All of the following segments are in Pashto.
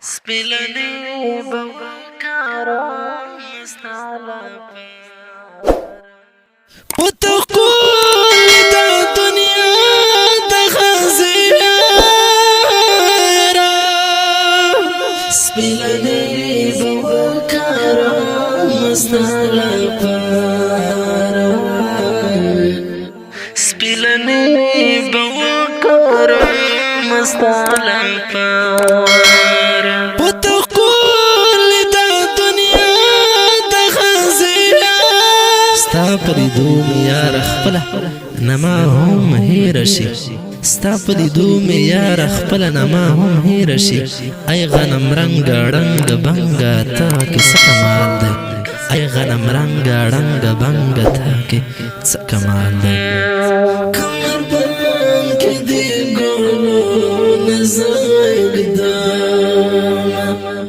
سپلنی بوکارا مستالا وتقول دا دنیا دا خزیارا سپلنی بوکارا مستالا پارا سپلنی بوکارا مستالا پارا پریدو میار خپل نما هم هیر شي ستا پریدو میار خپل نما هم هیر شي ای غنم رنگ رنگ بنگ تا کی څه کمال دی ای غنم رنگ رنگ بنگ تا کی څه کمال دی کمر بان کې دی ګلو نزاګدا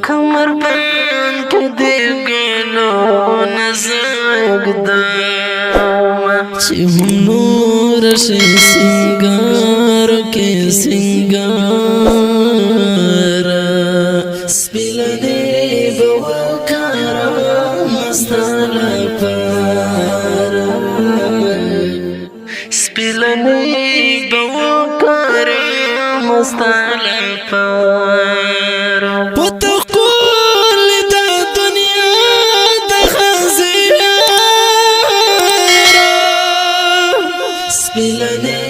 کمر بان کې دی ګلو نزاګدا چې نور شي سنگار کې سنگار سپلنی بوکارا مستالا پارا سپلنی بوکارا مستالا پارا وتقول دا دنیا دا خزیارا سپلنی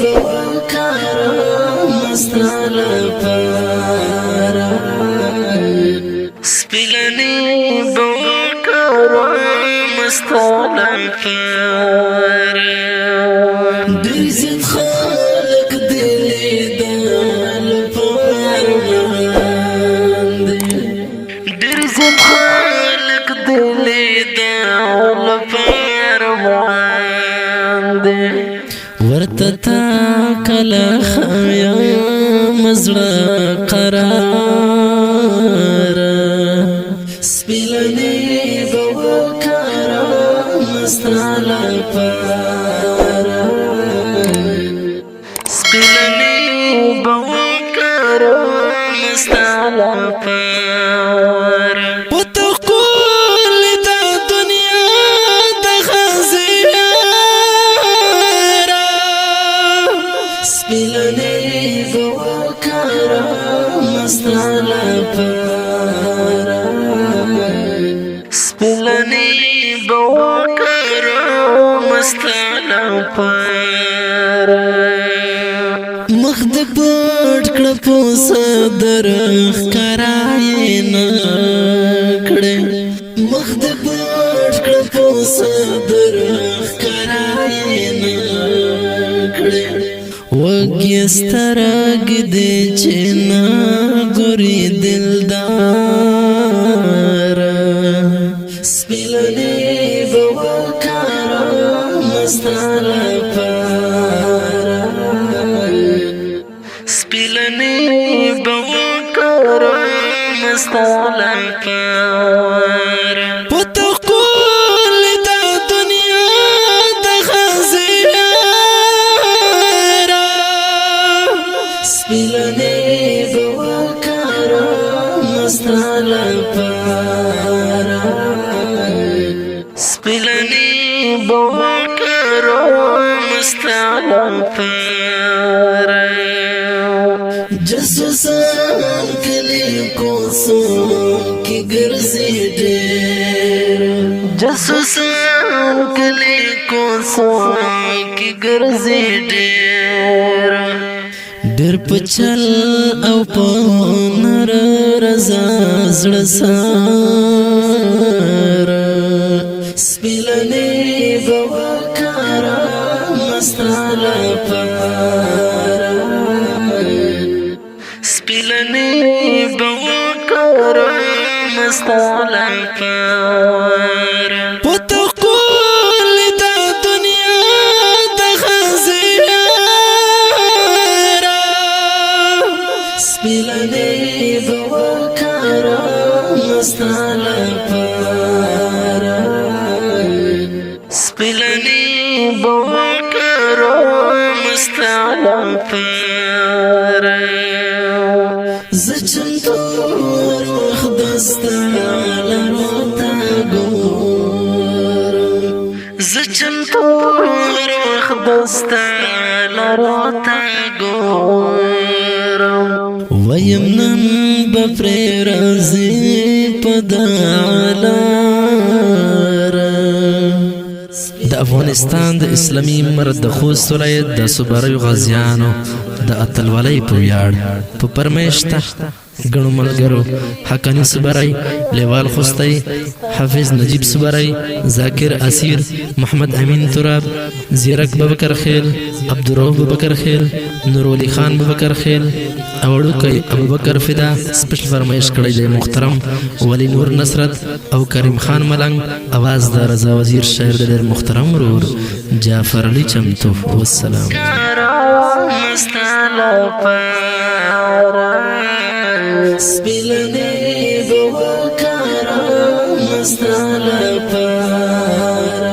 بوکارا مستالا پارا سپلنی بوکارا مستالا پارا ډېر زیات خلک دلی دال پارمان ډېر زیات خلک دلی دال پارمان ورته تا کله خیا مزړه قرار سپلنی بوکارا مستالا پارا سپلنی بوکارا مستالا پارا وتقول دا دنیا دا خزیارا سپلنی بوکارا مستالا پارا سپلنی بوکارا مستالا پارا مخ د پټ کړه په صدر ښکارای نه کړې مخ د پټ کړه په صدر ښکارای نه کړې وګي سترګ دې چې نه ګوري دلدار سپلنی بوکارا مستالا پارا سپلنی بوکارا مستالا پارا وتقول دا دنیا دا خزیارا سپلنی بوکارا مستالا پارا سپلنی بوکارا مستالا پارا جسوسان کلی کوسو کی ګرځي ډېر جسوسان کلی کوسو کی ګرځي ډېر ډېر پچل او په نر رضا زړه سار سپلنی بوکارا مستالا پارا سپلنی بوکارا مستالا پارا وتقول دا دنیا دا خزیارا سپلنی بوکارا مستالا پارا سپلنی بوکارا مستالا پارا زچندو وخت دستا لرو تا ګورم زه چمتو هر وخت دستا لرو تا ګورم ویم نن بپری رازی پدالارا د افغانستان د اسلامی مرد د خوست ولایت د صوبریو غازیانو د اتلولۍ په ویاړ په پرمیشته ګڼو ملګرو حقانی صوبری، لیوال خوستی، حافظ نجیب صوبری، ذاکر اسیر، محمد امین تراب، زیرک ببکر خیل، عبدالرؤف ببکر خیل، نورولی خان ببکر خیل او وړوکی ابوبکر فدا سپیشل فرمایش کړی دی محترم ولی نور نصرت او کریم خان ملنګ. اواز د رضا وزیر شاعر د ډېر محترم ورور جعفر علی چمتو. والسلام. سپیلنی بوکارا مستالا پارا